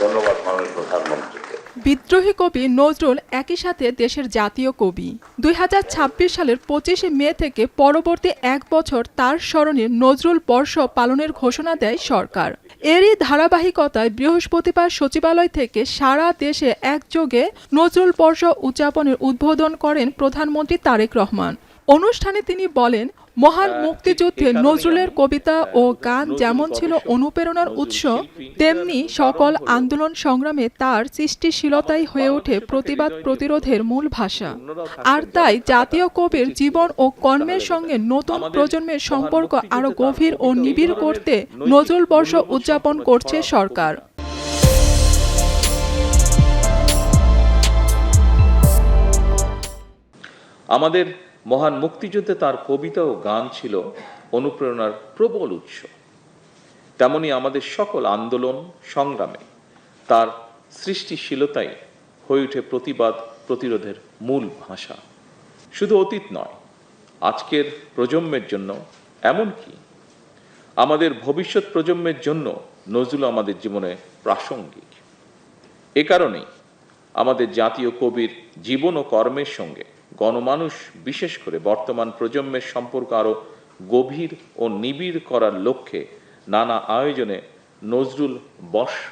ধন্যবাদ মাননীয় প্রধানমন্ত্রীকে। বিদ্রোহী কবি নজরুল একই সাথে দেশের জাতীয় কবি। 2026 সালের 25 মে থেকে পরবর্তী এক বছর তার স্মরণে নজরুল বর্ষ পালনের ঘোষণা দেয় সরকার। এরই ধারাবাহিকতায় বৃহস্পতিবার সচিবালয় থেকে সারা দেশে একযোগে নজরুল বর্ষ উদযাপনের উদ্বোধন করেন প্রধানমন্ত্রী তারেক রহমান। অনুষ্ঠানে তিনি বলেন, মহান মুক্তিযুদ্ধে নজরুলের কবিতা ও গান যেমন ছিল অনুপ্রেরণার উৎস, তেমনি সকল আন্দোলন সংগ্রামে তার সৃষ্টিশীলতাই হয়ে ওঠে প্রতিবাদ প্রতিরোধের মূল ভাষা। আর তাই জাতীয় কবির জীবন ও কর্মের সঙ্গে নতুন প্রজন্মের সম্পর্ক আরো গভীর ও নিবিড় করতে নজরুল বর্ষ উদযাপন করছে সরকার। আমাদের মহান মুক্তিযুদ্ধে তার কবিতা ও গান ছিল অনুপ্রেরণার প্রবল উৎস, তেমনি আমাদের সকল আন্দোলন সংগ্রামে তার সৃষ্টিশীলতাই হয়ে ওঠে প্রতিবাদ প্রতিরোধের মূল ভাষা। শুধু অতীত নয়, আজকের প্রজন্মের জন্য, এমনকি আমাদের ভবিষ্যৎ প্রজন্মের জন্য নজরুল আমাদের জীবনে প্রাসঙ্গিক। এ কারণেই আমাদের জাতীয় কবির জীবন ও কর্মের সঙ্গে গণমানুষ, বিশেষ করে বর্তমান প্রজন্মের সম্পর্ক আরো গভীর ও নিবিড় করার লক্ষ্যে নানা আয়োজনে নজরুল বর্ষ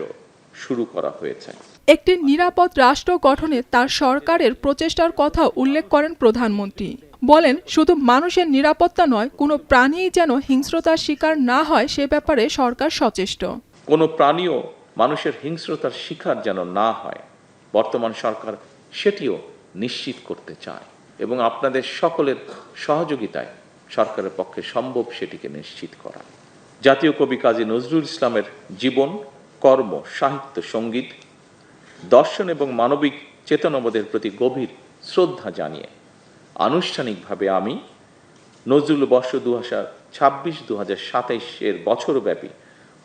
শুরু করা হয়েছে। একটি নিরাপদ রাষ্ট্র গঠনে তার সরকারের প্রচেষ্টার কথা উল্লেখ করেন প্রধানমন্ত্রী। বলেন, শুধু মানুষের নিরাপত্তা নয়, কোনো প্রাণীই যেন হিংস্রতার শিকার না হয় সে ব্যাপারে সরকার সচেষ্ট। কোনো প্রাণীও মানুষের হিংস্রতার শিকার যেন না হয়, বর্তমান সরকার সেটিও নিশ্চিত করতে চায় এবং আপনাদের সকলের সহযোগিতায় সরকারের পক্ষে সম্ভব সেটিকে নিশ্চিত করা। জাতীয় কবি কাজী নজরুল ইসলামের জীবন, কর্ম, সাহিত্য, সঙ্গীত, দর্শন এবং মানবিক চেতনাবোধের প্রতি গভীর শ্রদ্ধা জানিয়ে আনুষ্ঠানিকভাবে আমি নজরুল বর্ষ 2026-2027 এর বছরব্যাপী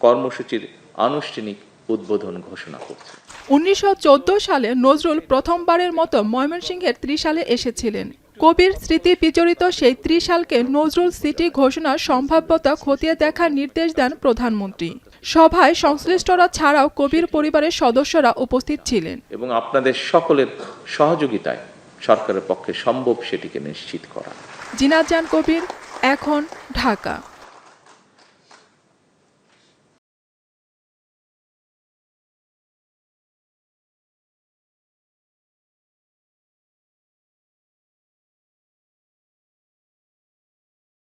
কর্মসূচির আনুষ্ঠানিক উদ্বোধন ঘোষণা করছি। 1914 সালে নজরুল প্রথমবারের মতো ময়মনসিংহের ত্রিশালে এসেছিলেন। কবির স্মৃতি বিজড়িত সেই ত্রিশালকে নজরুল সিটি ঘোষণার সম্ভাব্যতা খতিয়ে দেখার নির্দেশ দেন প্রধানমন্ত্রী। সভায় সংশ্লিষ্টরা ছাড়াও কবির পরিবারের সদস্যরা উপস্থিত ছিলেন এবং আপনাদের সকলের সহযোগিতায় সরকারের পক্ষে সম্ভব সেটিকে নিশ্চিত করা। জিনাত জান কবির, এখন, ঢাকা।